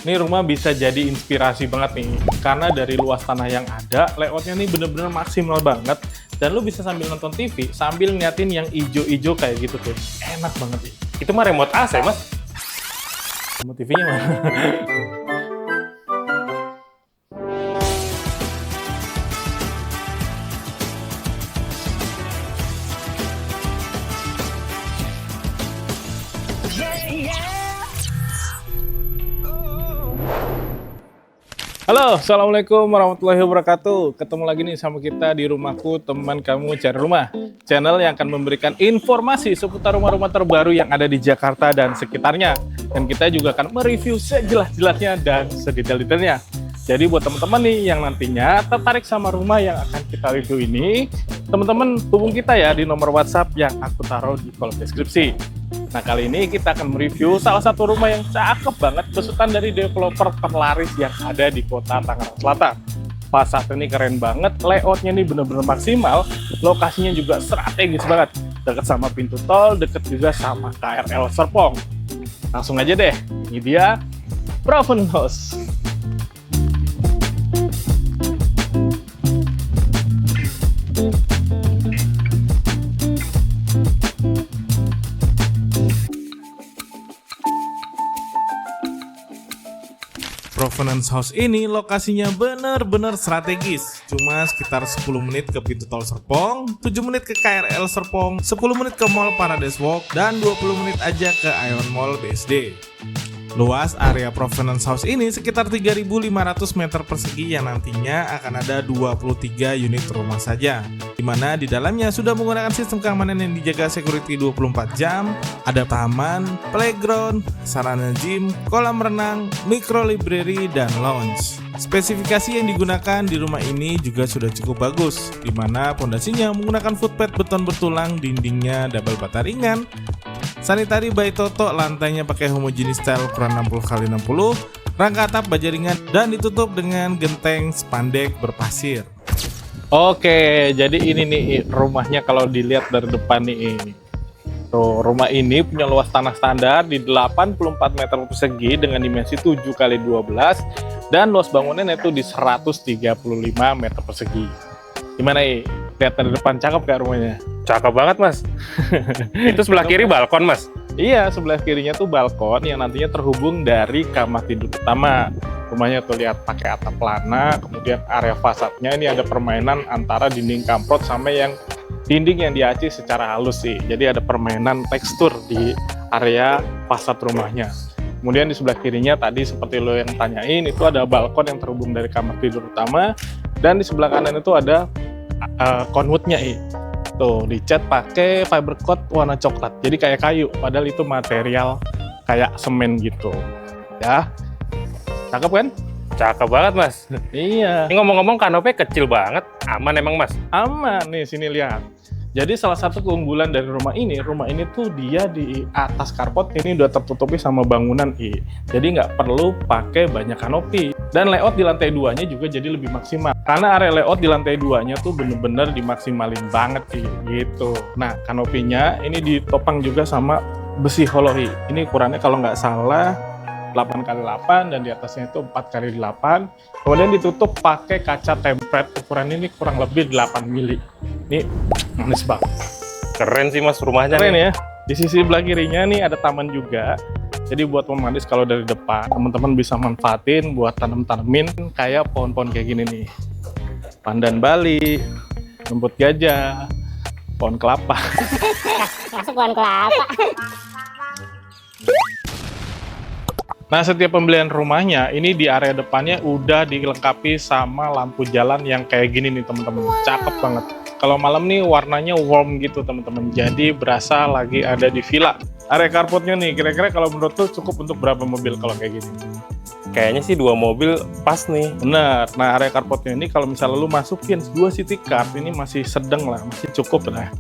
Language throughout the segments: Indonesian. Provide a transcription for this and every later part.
Ini rumah bisa jadi inspirasi banget nih, karena dari luas tanah yang ada, layoutnya nih bener-bener maksimal banget, dan lu bisa sambil nonton TV, sambil ngeliatin yang ijo-ijo kayak gitu tuh. Enak banget nih. Itu mah remote AC, Mas. Mau TV-nya mana? Halo, Assalamualaikum warahmatullahi wabarakatuh. Ketemu lagi nih sama kita di Rumahku Teman Kamu Cari Rumah, channel yang akan memberikan informasi seputar rumah-rumah terbaru yang ada di Jakarta dan sekitarnya. Dan kita juga akan mereview sejelas-jelasnya dan sedetail-detailnya. Jadi buat teman-teman nih yang nantinya tertarik sama rumah yang akan kita review ini, teman-teman hubung kita ya di nomor WhatsApp yang aku taruh di kolom deskripsi. Nah, kali ini kita akan mereview salah satu rumah yang cakep banget besutan dari developer terlaris yang ada di kota Tangerang Selatan. Fasad ini keren banget, layoutnya ini bener-bener maksimal, lokasinya juga strategis banget. Deket sama pintu tol, deket juga sama KRL Serpong. Langsung aja deh, ini dia Provenance House. Provenance House ini lokasinya bener-bener strategis. Cuma sekitar 10 menit ke pintu tol Serpong, 7 menit ke KRL Serpong, 10 menit ke Mall Paradise Walk, dan 20 menit aja ke Ion Mall BSD. Luas area Provenance House ini sekitar 3.500 meter persegi yang nantinya akan ada 23 unit rumah saja. Di mana di dalamnya sudah menggunakan sistem keamanan yang dijaga security 24 jam, ada taman, playground, sarana gym, kolam renang, micro library, dan lounge. Spesifikasi yang digunakan di rumah ini juga sudah cukup bagus, di mana pondasinya menggunakan footpad beton bertulang, dindingnya double bata ringan, sanitary by Toto, lantainya pakai homogeneous style ukuran 60x60, rangka atap baja ringan, dan ditutup dengan genteng spandek berpasir. Oke, jadi ini nih rumahnya kalau dilihat dari depan nih. Tuh, rumah ini punya luas tanah standar di 84 meter persegi dengan dimensi 7x12 dan luas bangunannya itu di 135 meter persegi. Gimana nih? Lihat dari depan, cakep gak rumahnya? Cakep banget, Mas. Itu sebelah kiri balkon, Mas. Iya, sebelah kirinya tuh balkon yang nantinya terhubung dari kamar tidur utama. Rumahnya tuh lihat pakai atap pelana, kemudian area fasadnya ini ada permainan antara dinding kamprot sama yang dinding yang diaci secara halus sih. Jadi ada permainan tekstur di area fasad rumahnya. Kemudian di sebelah kirinya tadi seperti lo yang tanyain, itu ada balkon yang terhubung dari kamar tidur utama, dan di sebelah kanan itu ada conwoodnya tuh dicat pakai fiber coat warna coklat, jadi kayak kayu padahal itu material kayak semen gitu ya. Cakep kan? Cakep banget, Mas. Iya, Ini ngomong-ngomong kanopnya kecil banget. Aman emang, Mas? aman nih, sini lihat. Jadi salah satu keunggulan dari rumah ini tuh dia di atas karpot ini udah tertutupi sama bangunan jadi nggak perlu pakai banyak kanopi. Dan layout di lantai 2-nya juga jadi lebih maksimal. Karena area layout di lantai 2-nya tuh bener-bener dimaksimalin banget gitu. Nah, kanopinya ini ditopang juga sama besi hollow Ini ukurannya kalau nggak salah 8x8 dan di atasnya itu 4x8. Kemudian ditutup pakai kaca tempered, ukuran ini kurang lebih 8 mili. Ini manis banget. Keren sih, Mas, rumahnya. Keren nih. ya. Di sisi belah kirinya nih ada taman juga. Jadi buat pemanis kalau dari depan, teman-teman bisa manfaatin buat tanam-tanamin kayak pohon-pohon kayak gini nih. Pandan Bali, rumput gajah, pohon kelapa. Masuk pohon kelapa. Nah, setiap pembelian rumahnya, ini di area depannya udah dilengkapi sama lampu jalan yang kayak gini nih teman-teman. Cakep banget. Kalau malam nih warnanya warm gitu teman-teman. Jadi berasa lagi ada di villa. Area carportnya nih, kira-kira kalau menurut tuh cukup untuk berapa mobil kalau kayak gini? Kayaknya sih 2 mobil pas nih. Bener. Nah, area carportnya ini kalau misalnya lu masukin 2 city car, ini masih sedang lah, masih cukup lah.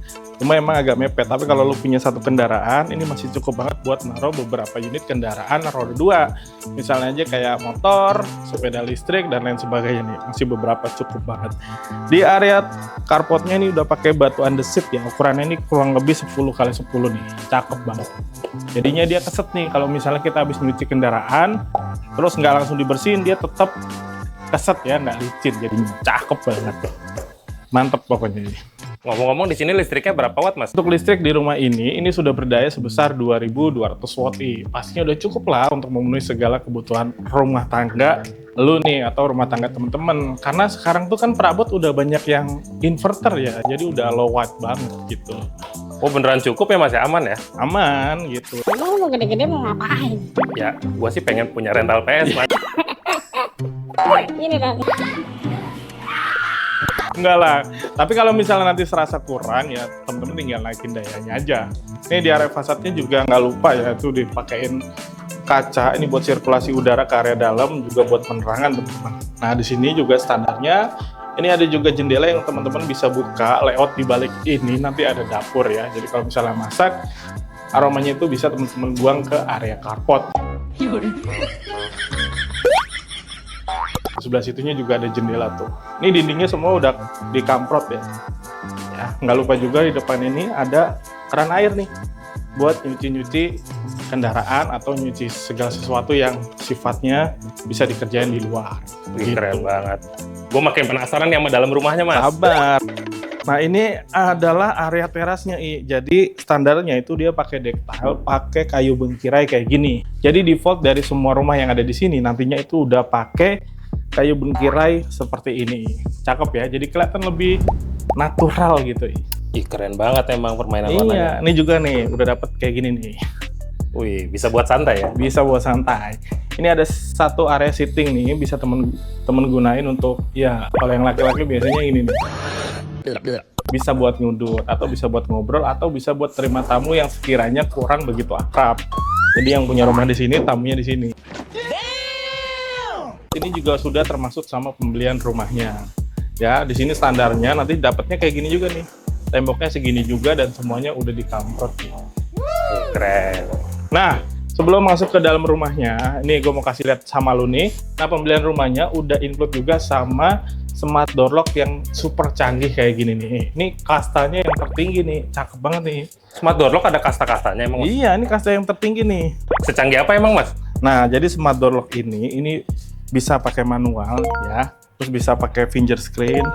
Cuma emang agak mepet, tapi kalau lu punya 1 kendaraan, ini masih cukup banget buat naruh beberapa unit kendaraan roda 2. Misalnya aja kayak motor, sepeda listrik, dan lain sebagainya nih. Masih beberapa cukup banget. Di area carportnya ini udah pakai batu andesit ya, ukurannya ini kurang lebih 10x10 nih. Cakep banget. Jadinya dia keset nih, kalau misalnya kita habis nyuci kendaraan, Terus nggak langsung dibersihin, dia tetap keset ya, nggak licin, jadi cakep banget. Mantep pokoknya ini. Ngomong-ngomong di sini listriknya berapa watt, Mas? Untuk listrik di rumah ini sudah berdaya sebesar 2.200 watt. Pastinya udah cukup lah untuk memenuhi segala kebutuhan rumah tangga lu nih atau rumah tangga temen-temen. Karena sekarang tuh kan perabot udah banyak yang inverter ya, jadi udah low watt banget gitu. Oh beneran cukup ya Mas ya? Aman ya? Aman gitu. Emang mau gede-gede mau ngapain? Ya, gua sih pengen punya rental PS, Mas. Ini dong. Enggak lah, tapi kalau misalnya nanti serasa kurang ya temen-temen tinggal naikin dayanya aja. Ini di area fasadnya juga nggak lupa ya, itu dipakein kaca ini buat sirkulasi udara ke area dalam, juga buat penerangan teman-teman. Nah di sini juga standarnya ini ada juga jendela yang teman-teman bisa buka, layout di balik ini nanti ada dapur ya. Jadi kalau misalnya masak, aromanya itu bisa teman-teman buang ke area carport. Sebelah situnya juga ada jendela tuh. Ini dindingnya semua udah dikamprot ya. Ya, nggak lupa juga di depan ini ada keran air nih buat nyuci-nyuci kendaraan atau nyuci segala sesuatu yang sifatnya bisa dikerjain di luar. Wih, keren banget. Gue makin penasaran yang sama dalam rumahnya, Mas. Sabar. Nah ini adalah area terasnya, Jadi standarnya itu dia pakai deck tile, pakai kayu bengkirai kayak gini. Jadi default dari semua rumah yang ada di sini nantinya itu udah pakai kayu bengkirai seperti ini. Cakep ya, jadi kelihatan lebih natural gitu. Ih, keren banget emang permainan Iya, warnanya. ini juga nih udah dapet kayak gini nih. Wih, bisa buat santai ya? Bisa buat santai. Ini ada satu area sitting nih, bisa temen gunain untuk, ya kalau yang laki-laki biasanya ini nih. Bisa buat ngudut, atau bisa buat ngobrol, atau bisa buat terima tamu yang sekiranya kurang begitu akrab. Jadi yang punya rumah di sini, tamunya di sini. Ini juga sudah termasuk sama pembelian rumahnya. Ya, di sini standarnya nanti dapatnya kayak gini juga nih. Temboknya segini juga dan semuanya udah dikamprot nih. Keren. Nah, sebelum masuk ke dalam rumahnya, ini gue mau kasih lihat sama lu nih. Nah, pembelian rumahnya udah include juga sama smart door lock yang super canggih kayak gini nih. Ini kastanya yang tertinggi nih, cakep banget nih. Smart door lock ada kasta-kastanya emang, Mas? Iya, ini kasta yang tertinggi nih. Secanggih apa emang, Mas? Nah, jadi smart door lock ini bisa pakai manual ya, terus bisa pakai finger screen,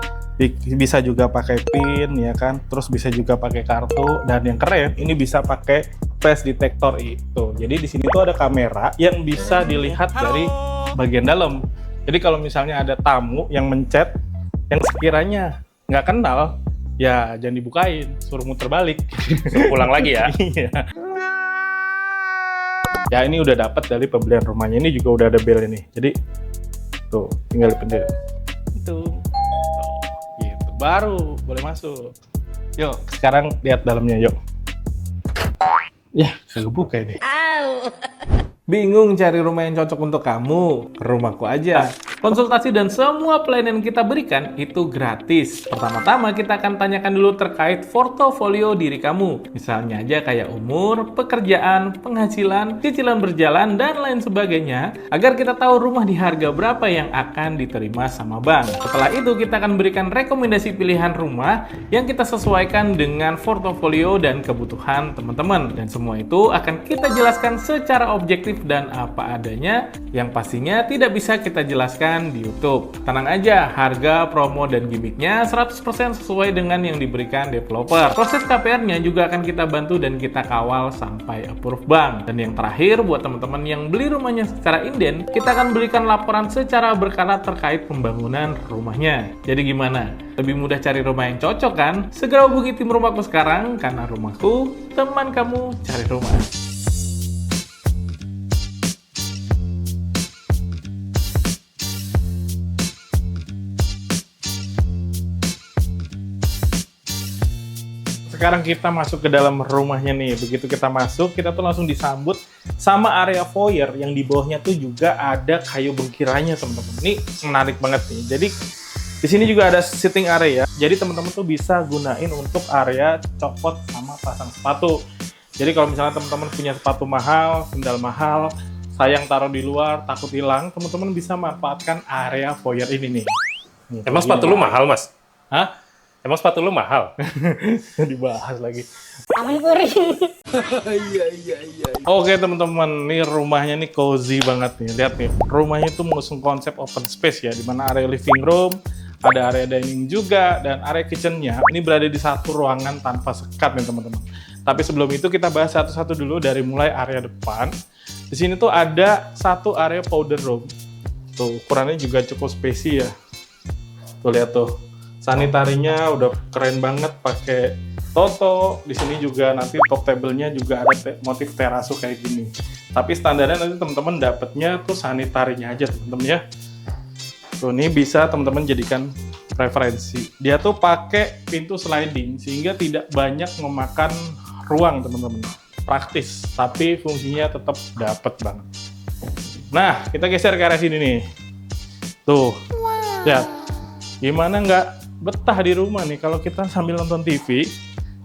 bisa juga pakai pin ya kan, terus bisa juga pakai kartu, dan yang keren ini bisa pakai face detector itu. Jadi di sini tuh ada kamera yang bisa dilihat dari bagian dalam. Jadi kalau misalnya ada tamu yang mencet yang sekiranya nggak kenal, ya jangan dibukain, suruh muter balik. Suruh pulang lagi ya? Iya. Ya ini udah dapat dari pembelian rumahnya, ini juga udah ada bel ini. Jadi tuh tinggal dipencet. Itu. Gitu. Baru boleh masuk. Yuk, sekarang lihat dalamnya yuk. Ya, kagak buka ini. Bingung cari rumah yang cocok untuk kamu? Ke rumahku aja. Konsultasi dan semua pelayanan kita berikan itu gratis. Pertama-tama kita akan tanyakan dulu terkait portofolio diri kamu. Misalnya aja kayak umur, pekerjaan, penghasilan, cicilan berjalan, dan lain sebagainya. Agar kita tahu rumah di harga berapa yang akan diterima sama bank. Setelah itu kita akan berikan rekomendasi pilihan rumah yang kita sesuaikan dengan portofolio dan kebutuhan teman-teman. Dan semua itu akan kita jelaskan secara objektif dan apa adanya, yang pastinya tidak bisa kita jelaskan di YouTube. Tenang aja, harga, promo, dan gimmicknya 100% sesuai dengan yang diberikan developer. Proses KPR-nya juga akan kita bantu dan kita kawal sampai approve bank. Dan yang terakhir, buat teman-teman yang beli rumahnya secara inden, kita akan berikan laporan secara berkala terkait pembangunan rumahnya. Jadi gimana? Lebih mudah cari rumah yang cocok kan? Segera hubungi tim rumahku sekarang, karena rumahku, teman kamu cari rumah. Sekarang kita masuk ke dalam rumahnya nih. Begitu kita masuk, kita tuh langsung disambut sama area foyer yang di bawahnya tuh juga ada kayu bengkiranya, teman-teman. Ini menarik banget nih. Jadi di sini juga ada sitting area. Jadi teman-teman tuh bisa gunain untuk area copot sama pasang sepatu. Jadi kalau misalnya teman-teman punya sepatu mahal, sendal mahal, sayang taruh di luar, takut hilang, teman-teman bisa manfaatkan area foyer ini nih. Emang sepatu lu mahal, Mas? Hah? Emang sepatu lu mahal? Dibahas lagi. Aman kuring. Oke teman-teman, nih rumahnya nih cozy banget nih. Lihat nih, rumahnya tuh mengusung konsep open space ya, di mana area living room, ada area dining juga, dan area kitchennya ini berada di satu ruangan tanpa sekat nih teman-teman. Tapi sebelum itu kita bahas satu-satu dulu dari mulai area depan. Di sini tuh ada satu area powder room. Tuh ukurannya juga cukup spesies ya. Tuh lihat tuh, sanitarinya udah keren banget pakai Toto. Di sini juga nanti top table-nya juga ada motif teraso kayak gini. Tapi standarnya nanti teman-teman dapatnya tuh sanitarinya aja teman-teman ya. Tuh ini bisa teman-teman jadikan referensi. Dia tuh pakai pintu sliding sehingga tidak banyak memakan ruang teman-teman. Praktis, tapi fungsinya tetap dapat banget. Nah, kita geser ke arah sini nih. Tuh, lihat. Gimana nggak betah di rumah nih kalau kita sambil nonton TV.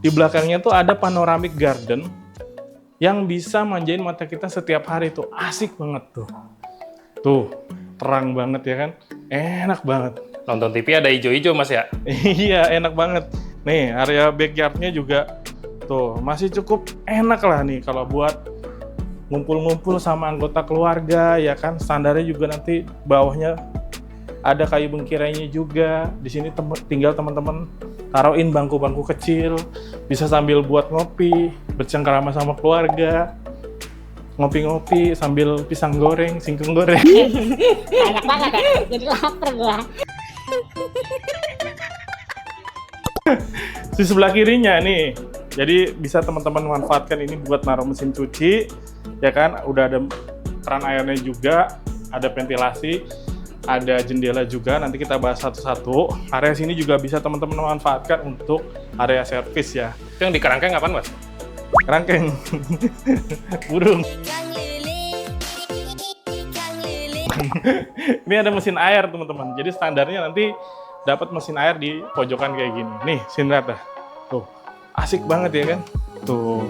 Di belakangnya tuh ada panoramic garden yang bisa manjain mata kita setiap hari tuh. Asik banget tuh. Tuh, terang banget ya kan. Enak banget. Nonton TV ada hijau-hijau Mas ya? Iya, enak banget. Nih, area backyardnya juga tuh masih cukup enak lah nih kalau buat ngumpul-ngumpul sama anggota keluarga ya kan. Standarnya juga nanti bawahnya ada kayu bengkirainya juga. Di sini tinggal teman-teman taruhin bangku-bangku kecil, bisa sambil buat ngopi, bercengkrama sama keluarga, ngopi-ngopi sambil pisang goreng, singkong goreng. Banyak banget ya. Jadi lapar gua. Di sebelah kirinya nih, jadi bisa teman-teman manfaatkan ini buat naruh mesin cuci, ya kan? Udah ada keran airnya juga, ada ventilasi, ada jendela juga. Nanti kita bahas satu-satu. Area sini juga bisa teman-teman manfaatkan untuk area servis ya. Itu yang di kerangkeng apaan Mas? Kerangkeng, burung. Ini ada mesin air teman-teman. Jadi standarnya nanti dapat mesin air di pojokan kayak gini. Nih, sini lihat dah. Tuh, asik banget ya kan? Tuh,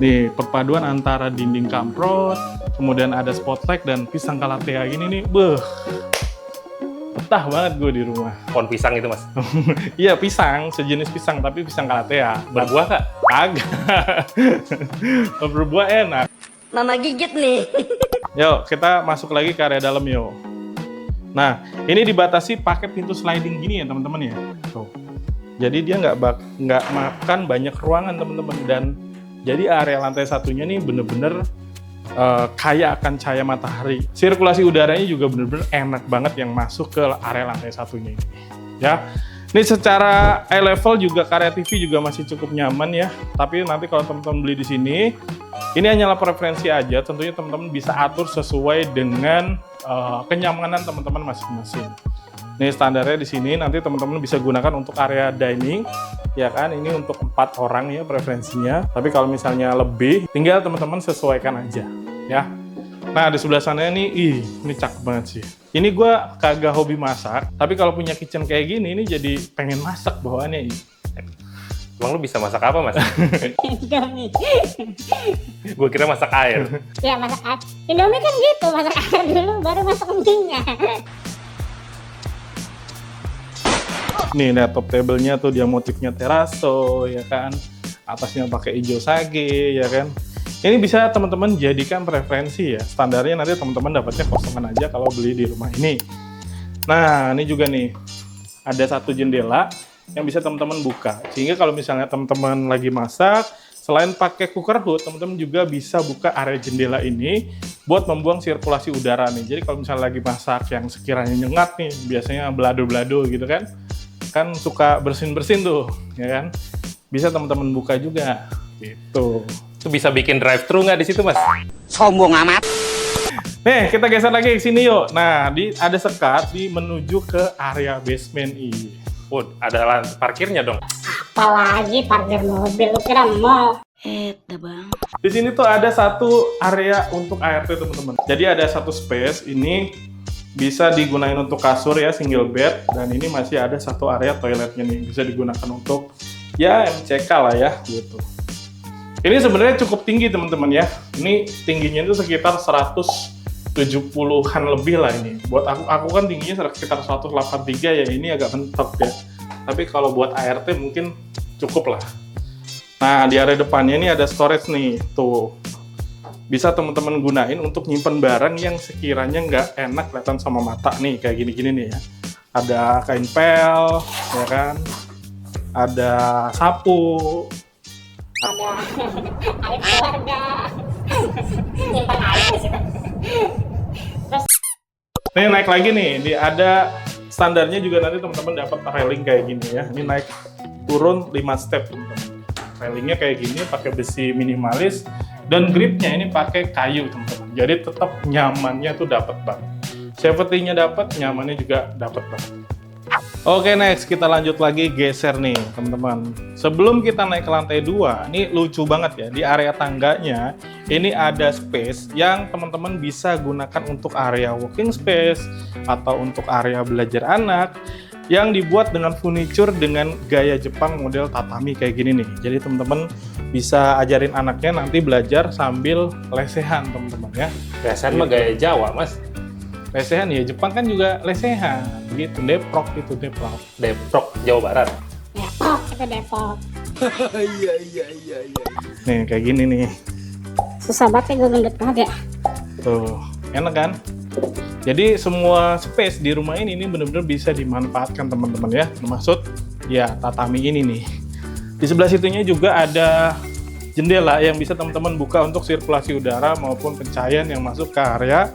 nih perpaduan antara dinding kamprot, kemudian ada spotlight dan pisang kalatea gini nih. Beuh, betah banget gue di rumah. Pohon pisang itu Mas? Iya, pisang, sejenis pisang tapi pisang kalatea. Berbuah Kak? Agak. Berbuah enak. Mama gigit nih. Yuk, kita masuk lagi ke area dalam yuk. Nah, ini dibatasi pakai pintu sliding gini ya teman-teman ya. Tuh. Jadi dia nggak makan banyak ruangan teman-teman, dan jadi area lantai satunya nih bener-bener kaya akan cahaya matahari. Sirkulasi udaranya juga bener-bener enak banget yang masuk ke area lantai satunya ini. Ya. Ini secara eye level juga karya TV juga masih cukup nyaman ya. Tapi nanti kalau teman-teman beli di sini, ini hanyalah preferensi aja. Tentunya teman-teman bisa atur sesuai dengan kenyamanan teman-teman masing-masing. Ini standarnya di sini. Nanti teman-teman bisa gunakan untuk area dining, ya kan? Ini untuk 4 orang ya preferensinya. Tapi kalau misalnya lebih, tinggal teman-teman sesuaikan aja, ya. Nah, di sebelah sana nih, ini cakep banget sih. Ini gue kagak hobi masak, tapi kalau punya kitchen kayak gini, ini jadi pengen masak bawaannya. Emang lu bisa masak apa Mas? Indomie. Gue kira masak air. Ya masak air. Indomie kan gitu, masak air dulu baru masak mie-nya. Nih, lihat top table-nya tuh dia motifnya teraso, ya kan? Atasnya pakai hijau sage, ya kan? Ini bisa teman-teman jadikan preferensi ya. Standarnya nanti teman-teman dapatnya kosongan aja kalau beli di rumah ini. Nah, ini juga nih, ada satu jendela yang bisa teman-teman buka. Sehingga kalau misalnya teman-teman lagi masak, selain pakai cooker hood, teman-teman juga bisa buka area jendela ini buat membuang sirkulasi udara nih. Jadi kalau misalnya lagi masak yang sekiranya nyengat nih, biasanya belado-belado gitu kan, kan suka bersin-bersin tuh, ya kan? Bisa teman-teman buka juga, gitu. Itu bisa bikin drive-thru nggak di situ Mas? Sombong amat. Nih, kita geser lagi ke sini yuk. Nah, ada sekat di menuju ke area basement ini. Oh, ada parkirnya dong. Apalagi parkir mobil, lu kira mall. Bang. Di sini tuh ada satu area untuk ART teman-teman. Jadi ada satu space ini bisa digunakan untuk kasur ya, single bed, dan ini masih ada satu area toiletnya nih, bisa digunakan untuk ya MCK lah ya gitu. Ini sebenarnya cukup tinggi teman-teman ya. Ini tingginya itu sekitar 170-an lebih lah ini. Buat aku kan tingginya sekitar 183 ya. Ini agak mentok ya. Tapi kalau buat ART mungkin cukup lah. Nah, di area depannya ini ada storage nih, tuh. Bisa teman-teman gunain untuk nyimpen barang yang sekiranya nggak enak kelihatan sama mata nih, kayak gini-gini nih ya. Ada kain pel, ya kan? Ada sapu, Ada air keluarga. Nyimpan air di situ. Terus nih naik lagi nih, ada standarnya juga nanti teman-teman dapat railing kayak gini ya. Ini naik turun 5 step teman-teman. Railingnya kayak gini pakai besi minimalis dan gripnya ini pakai kayu teman-teman. Jadi tetap nyamannya tuh dapat banget. Safety-nya dapat, nyamannya juga dapat banget. Oke, next kita lanjut lagi geser nih teman-teman. Sebelum kita naik ke lantai 2, ini lucu banget ya. Di area tangganya ini ada space yang teman-teman bisa gunakan untuk area walking space atau untuk area belajar anak yang dibuat dengan furniture dengan gaya Jepang model tatami kayak gini nih. Jadi teman-teman bisa ajarin anaknya nanti belajar sambil lesehan teman-teman ya. Biasanya mah gaya Jawa, Mas. Lesehan ya, Jepang kan juga lesehan gitu, deprok itu, deprok. Depok, Jawa Barat. Depok, itu Depok. Nih kayak gini nih, Susah banget ya, gue gendut banget ya. tuh enak kan? Jadi semua space di rumah ini benar-benar bisa dimanfaatkan teman-teman ya, termasuk ya tatami ini nih. Di sebelah situnya juga ada jendela yang bisa teman-teman buka untuk sirkulasi udara maupun pencahayaan yang masuk ke area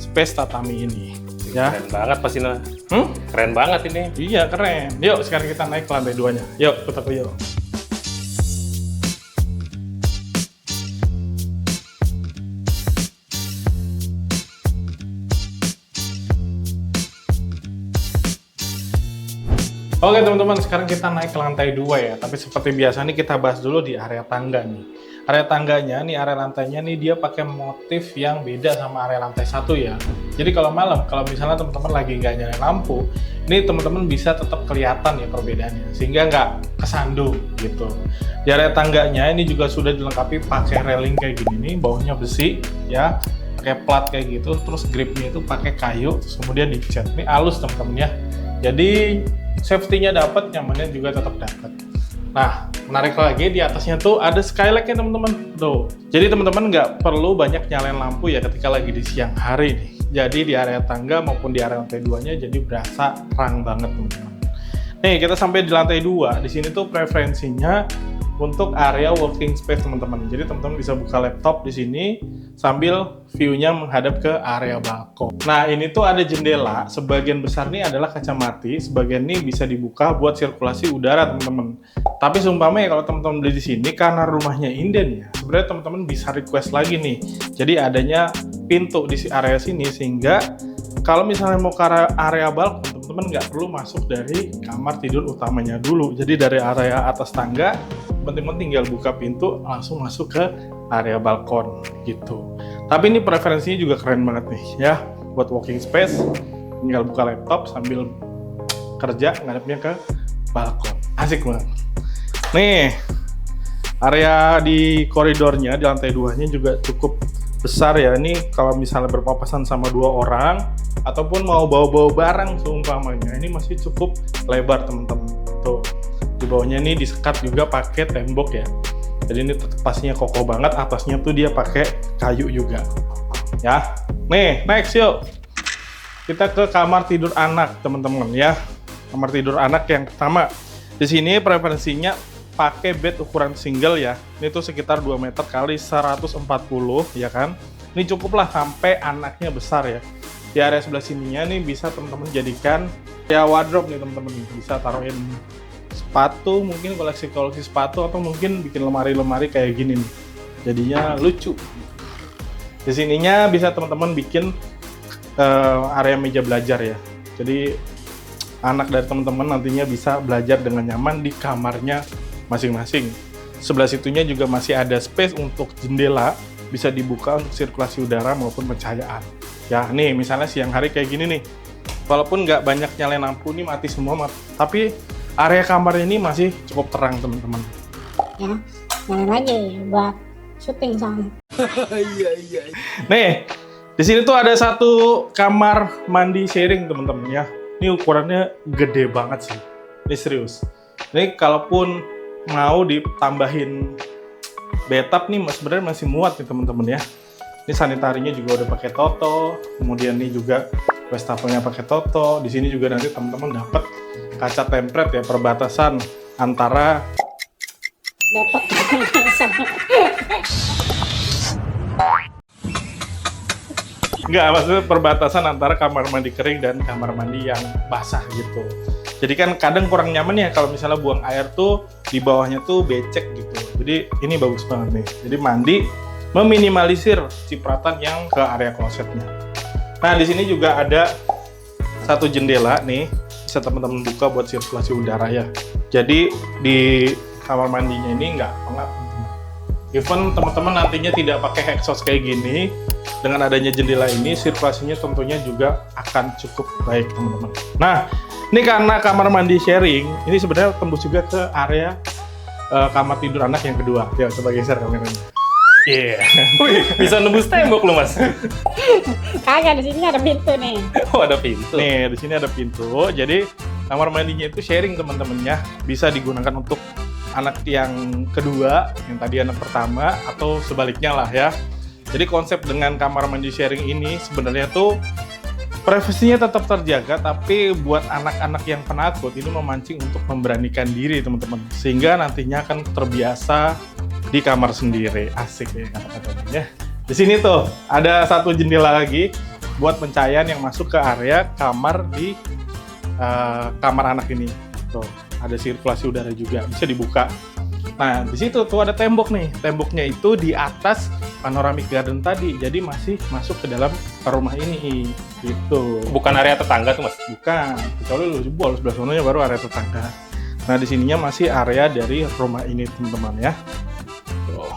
space tatami ini ya. Keren banget pasti. Hmm? Keren banget ini. Iya keren. Yuk sekarang kita naik ke lantai 2-nya. Yuk putar yuk. Oke teman-teman, sekarang kita naik ke lantai 2 ya. Tapi seperti biasa nih kita bahas dulu di area tangga nih. Area tangganya nih, area lantainya nih dia pakai motif yang beda sama area lantai 1 ya. Jadi kalau malam, kalau misalnya teman-teman lagi nggak nyalain lampu, ini teman-teman bisa tetap kelihatan ya perbedaannya, sehingga nggak kesandung gitu. Di area tangganya ini juga sudah dilengkapi pakai railing kayak gini nih, bawahnya besi ya, pakai plat kayak gitu, terus gripnya itu pakai kayu, terus kemudian dicat. Ini halus teman-teman ya. Jadi safety-nya dapat, nyamannya juga tetap dapat. Nah, menarik lagi di atasnya tuh ada skylight-nya teman-teman. Tuh. Jadi teman-teman nggak perlu banyak nyalain lampu ya ketika lagi di siang hari nih. Jadi di area tangga maupun di area lantai 2-nya jadi berasa terang banget teman-teman. Nih, kita sampai di lantai 2. Di sini tuh preferensinya untuk area working space teman-teman. Jadi teman-teman bisa buka laptop di sini sambil view-nya menghadap ke area balkon. Nah, ini tuh ada jendela, sebagian besar nih adalah kaca mati, sebagian nih bisa dibuka buat sirkulasi udara teman-teman. Tapi seumpama ya kalau teman-teman beli di sini karena rumahnya inden ya, sebenarnya teman-teman bisa request lagi nih. Jadi adanya pintu di area sini sehingga kalau misalnya mau ke area balkon, teman-teman nggak perlu masuk dari kamar tidur utamanya dulu. Jadi dari area atas tangga, teman-teman tinggal buka pintu langsung masuk ke area balkon gitu. Tapi ini preferensinya juga keren banget nih ya, buat walking space. Tinggal buka laptop sambil kerja ngadepnya ke balkon. Asik banget. Nih, area di koridornya di lantai 2-nya juga cukup besar ya. Ini kalau misalnya berpapasan sama 2 orang ataupun mau bawa-bawa barang seumpamanya, ini masih cukup lebar teman-teman. Tuh. Di bawahnya ini disekat juga pakai tembok ya. Jadi ini pastinya kokoh banget, atasnya tuh dia pakai kayu juga. Ya. Nih, next yuk. Kita ke kamar tidur anak, teman-teman ya. Kamar tidur anak yang pertama. Di sini preferensinya pakai bed ukuran single ya. Ini tuh sekitar 2 meter kali 140 ya kan. Ini cukuplah sampai anaknya besar ya. Di area sebelah sininya nih bisa teman-teman jadikan ya wardrobe nih teman-teman. Bisa taruhin sepatu, mungkin koleksi-koleksi sepatu, atau mungkin bikin lemari-lemari kayak gini nih. Jadinya lucu. Di sininya bisa teman-teman bikin area meja belajar ya. Jadi anak dari teman-teman nantinya bisa belajar dengan nyaman di kamarnya masing-masing. Sebelah situnya juga masih ada space untuk jendela, bisa dibuka untuk sirkulasi udara maupun pencahayaan. Ya, nih misalnya siang hari kayak gini nih. Walaupun nggak banyak nyalain lampu nih, mati semua, tapi area kamar ini masih cukup terang teman-teman. Ya, nyalain lagi buat syuting soalnya. Nih, di sini tuh ada satu kamar mandi sharing teman-teman ya. Ini ukurannya gede banget sih. Ini serius. Ini kalaupun mau ditambahin bathtub nih sebenarnya masih muat nih teman-teman ya. Ini sanitarinya juga udah pakai Toto, kemudian ini juga wastafelnya pakai Toto. Di sini juga nanti teman-teman dapat kaca template ya, perbatasan antara Depok. Enggak, maksudnya perbatasan antara kamar mandi kering dan kamar mandi yang basah gitu. Jadi kan kadang kurang nyaman ya kalau misalnya buang air tuh di bawahnya tuh becek gitu. Jadi ini bagus banget nih. Jadi mandi meminimalisir cipratan yang ke area klosetnya. Nah, di sini juga ada satu jendela nih, bisa teman-teman buka buat sirkulasi udara ya. Jadi di kamar mandinya ini nggak pengap, teman-teman. Even teman-teman nantinya tidak pakai exhaust kayak gini, dengan adanya jendela ini sirkulasinya tentunya juga akan cukup baik, teman-teman. Nah, ini karena kamar mandi sharing, ini sebenarnya tembus juga ke area kamar tidur anak yang kedua. Ya, coba geser kameranya. Iya. Wih, bisa nembus tembok loh, Mas. Kagak, di sini ada pintu nih. Oh, ada pintu. Nih, di sini ada pintu. Jadi kamar mandinya itu sharing, teman-teman ya. Bisa digunakan untuk anak yang kedua, yang tadi anak pertama, atau sebaliknya lah ya. Jadi konsep dengan kamar mandi sharing ini sebenarnya tuh privasinya tetap terjaga, tapi buat anak-anak yang penakut ini memancing untuk memberanikan diri, teman-teman. Sehingga nantinya akan terbiasa di kamar sendiri. Asik ya kata-katanya ya. Di sini tuh ada satu jendela lagi buat pencahayaan yang masuk ke area kamar di kamar anak ini. Tuh, ada sirkulasi udara juga, bisa dibuka. Nah, di situ tuh ada tembok nih. Temboknya itu di atas panoramic garden tadi. Jadi masih masuk ke dalam rumah ini gitu. Bukan area tetangga tuh, Mas. Bukan, kecuali lu jebol sebelah sononya baru area tetangga. Nah, di sininya masih area dari rumah ini, teman-teman ya. Tuh.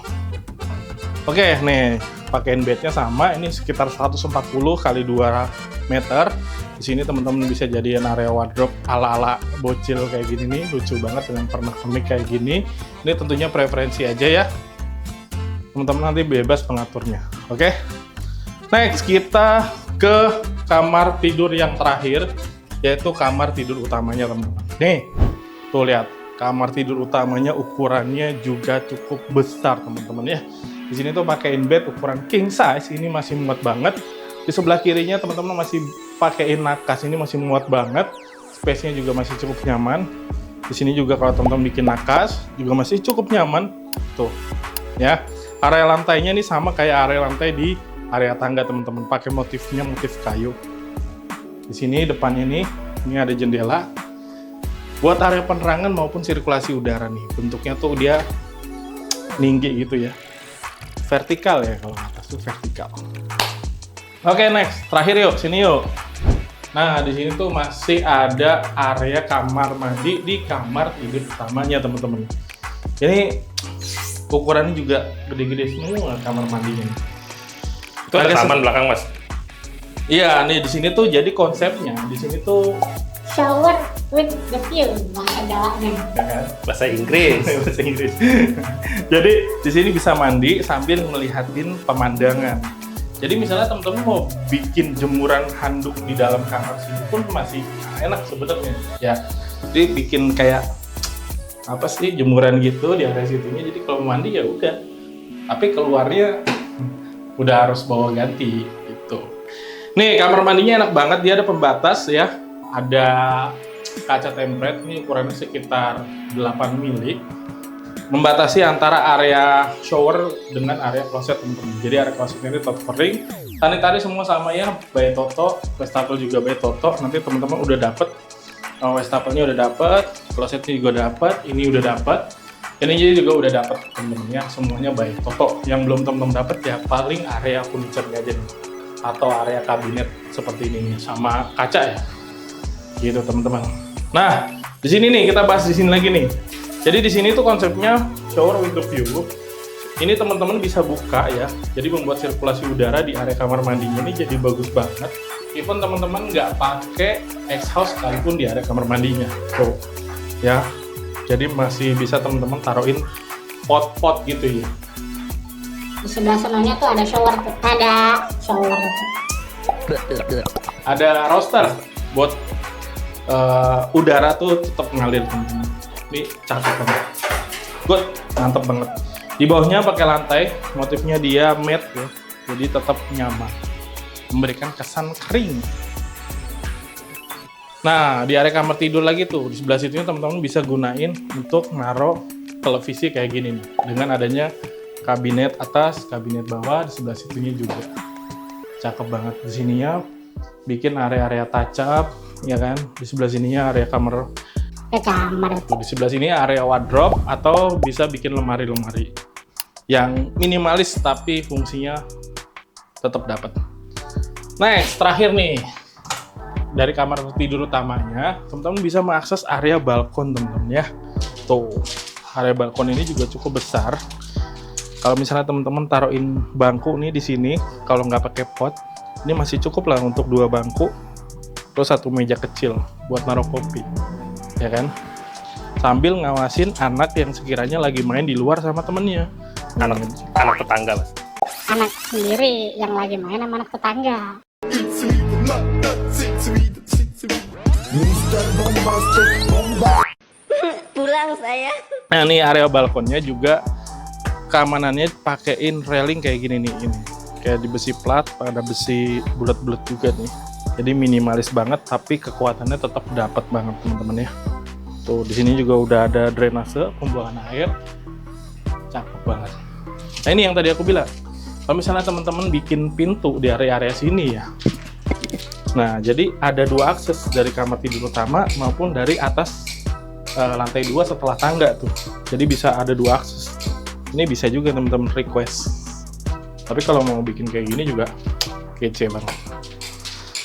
Oke, nih, pakaiin bednya sama, ini sekitar 140 kali 2 meter. Di sini teman-teman bisa jadiin area wardrobe ala-ala bocil kayak gini nih, lucu banget dengan pernak-pernik kayak gini. Ini tentunya preferensi aja ya. Teman-teman nanti bebas pengaturnya. Oke. Next, kita ke kamar tidur yang terakhir, yaitu kamar tidur utamanya, teman-teman. Nih, tuh lihat, kamar tidur utamanya ukurannya juga cukup besar, teman-teman ya. Di sini tuh pakaiin bed ukuran king size, ini masih muat banget. Di sebelah kirinya teman-teman masih pakaiin nakas, ini masih muat banget. Space-nya juga masih cukup nyaman. Di sini juga kalau teman-teman bikin nakas juga masih cukup nyaman. Tuh, ya. Area lantainya ini sama kayak area lantai di area tangga, teman-teman. Pakai motifnya motif kayu. Di sini depannya ini ada jendela buat area penerangan maupun sirkulasi udara nih. Bentuknya tuh dia tinggi gitu ya. Vertikal ya, kalau atas tuh vertikal. Oke, next. Terakhir yuk, sini yuk. Nah, di sini tuh masih ada area kamar mandi di kamar tidur utamanya, teman-teman. Ini ukurannya juga gede-gede semua kamar mandinya. Itu ada taman belakang, Mas. Iya, nih di sini tuh jadi konsepnya. Di sini tuh Shower with the view. Bahasa Jawanya. Bahasa Inggris. bahasa Inggris. Jadi di sini bisa mandi sambil ngelihatin pemandangan. Jadi misalnya teman-teman mau bikin jemuran handuk di dalam kamar sini pun masih enak sebenarnya. Ya, jadi bikin kayak apa sih jemuran gitu di area situnya. Jadi kalau mau mandi ya udah. Tapi keluarnya udah harus bawa ganti gitu. Nih kamar mandinya enak banget, dia ada pembatas ya. Ada kaca template, ini ukurannya sekitar 8 mili. Membatasi antara area shower dengan area kloset, teman-teman. Jadi area klosetnya ini Toto kering. Sanitari semua sama ya, by Toto. Wastafel juga by Toto. Nanti teman-teman udah dapet wastafelnya udah dapet, klosetnya juga dapet, ini udah dapet. Ini juga udah dapet, teman-teman ya. Semuanya by Toto. Yang belum teman-teman dapet ya paling area furniture-nya aja nih. Atau area kabinet seperti ini sama kaca ya. Gitu teman-teman. Nah, di sini nih kita bahas di sini lagi nih. Jadi di sini tuh konsepnya shower with the view. Ini teman-teman bisa buka ya. Jadi membuat sirkulasi udara di area kamar mandinya ini jadi bagus banget. Even teman-teman nggak pakai exhaust sekalipun di area kamar mandinya. Tuh, ya. Jadi masih bisa teman-teman taruhin pot-pot gitu ya. Di sebelah sananya tuh ada shower. Ada shower. Ada roster buat udara tuh tetap ngalir teman-teman. Ini cakep banget, good, mantep banget. Di bawahnya pakai lantai, motifnya dia matte ya, jadi tetap nyaman, memberikan kesan kering. Nah, di area kamar tidur lagi tuh, di sebelah situ teman-teman bisa gunain untuk naruh televisi kayak gini nih. Dengan adanya kabinet atas, kabinet bawah, di sebelah situnya juga. Cakep banget. Di sininya bikin area-area touch up, ya kan? Di sebelah sininya area kamar. Di sebelah sini area wardrobe atau bisa bikin lemari-lemari yang minimalis tapi fungsinya tetap dapat. Next, terakhir nih. Dari kamar tidur utamanya, teman-teman bisa mengakses area balkon, teman-teman ya. Tuh, area balkon ini juga cukup besar. Kalau misalnya teman-teman taruhin bangku nih di sini, kalau nggak pakai pot, ini masih cukup lah untuk 2 bangku, terus 1 meja kecil buat naruh kopi, ya kan? Sambil ngawasin anak yang sekiranya lagi main di luar sama temennya. Anak tetangga, Mas. Anak sendiri yang lagi main sama anak tetangga. Pulang saya. Nah, ini area balkonnya juga keamanannya pakein railing kayak gini nih, ini kayak di besi plat, ada besi bulat-bulat juga nih. Jadi minimalis banget tapi kekuatannya tetap dapat banget teman-teman ya. Tuh, di sini juga udah ada drainase pembuangan air. Cakep banget. Nah, ini yang tadi aku bilang. Kalau misalnya teman-teman bikin pintu di area-area sini ya. Nah, jadi ada 2 akses dari kamar tidur utama maupun dari atas lantai 2 setelah tangga tuh. Jadi bisa ada 2 akses. Ini bisa juga teman-teman request. Tapi kalau mau bikin kayak gini juga kece banget.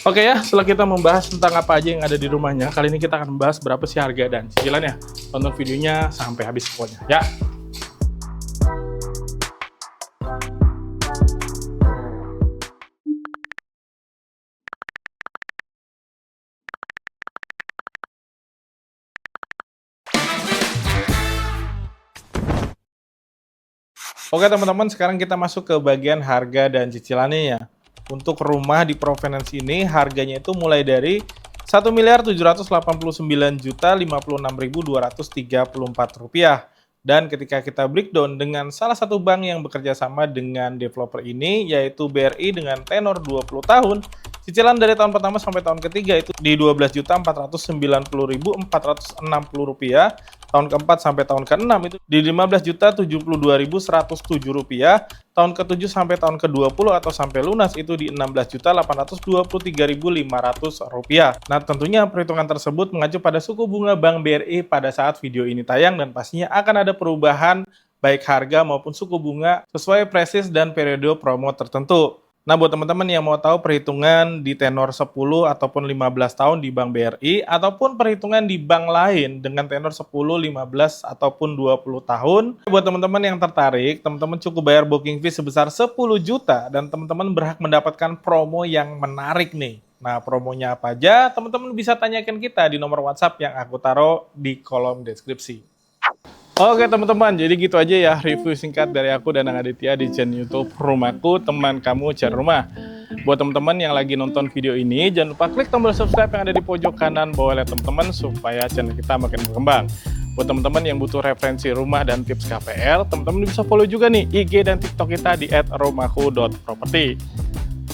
Oke ya, setelah kita membahas tentang apa aja yang ada di rumahnya, kali ini kita akan membahas berapa sih harga dan cicilannya. Tonton videonya sampai habis pokoknya ya. Oke teman-teman, sekarang kita masuk ke bagian harga dan cicilannya ya. Untuk rumah di Provenance ini harganya itu mulai dari 1.789.056.234 rupiah. Dan ketika kita breakdown dengan salah satu bank yang bekerja sama dengan developer ini, yaitu BRI dengan tenor 20 tahun, cicilan dari tahun pertama sampai tahun ketiga itu di Rp12.490.460, tahun keempat sampai tahun keenam itu di Rp15.072.107, tahun ke-7 sampai tahun ke-20 atau sampai lunas itu di Rp16.823.500. Nah, tentunya perhitungan tersebut mengacu pada suku bunga Bank BRI pada saat video ini tayang dan pastinya akan ada perubahan baik harga maupun suku bunga sesuai presis dan periode promo tertentu. Nah, buat teman-teman yang mau tahu perhitungan di tenor 10 ataupun 15 tahun di Bank BRI ataupun perhitungan di bank lain dengan tenor 10, 15 ataupun 20 tahun, buat teman-teman yang tertarik, teman-teman cukup bayar booking fee sebesar 10 juta dan teman-teman berhak mendapatkan promo yang menarik nih. Nah, promonya apa aja? Teman-teman bisa tanyakan kita di nomor WhatsApp yang aku taruh di kolom deskripsi. Oke teman-teman, jadi gitu aja ya review singkat dari aku dan Aditya di channel YouTube Rumahku, teman kamu cari rumah. Buat teman-teman yang lagi nonton video ini, jangan lupa klik tombol subscribe yang ada di pojok kanan bawah layar teman-teman supaya channel kita makin berkembang. Buat teman-teman yang butuh referensi rumah dan tips KPR, teman-teman bisa follow juga nih IG dan TikTok kita di @rumahku.property.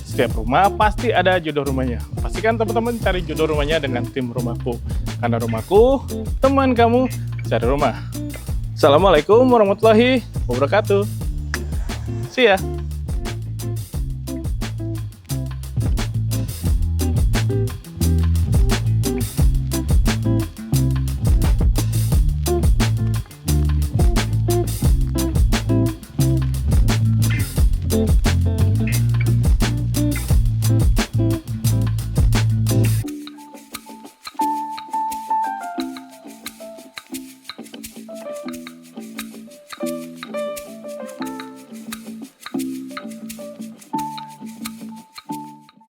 Setiap rumah pasti ada jodoh rumahnya. Pastikan teman-teman cari jodoh rumahnya dengan tim Rumahku. Karena Rumahku, teman kamu cari rumah. Assalamualaikum warahmatullahi wabarakatuh. See ya.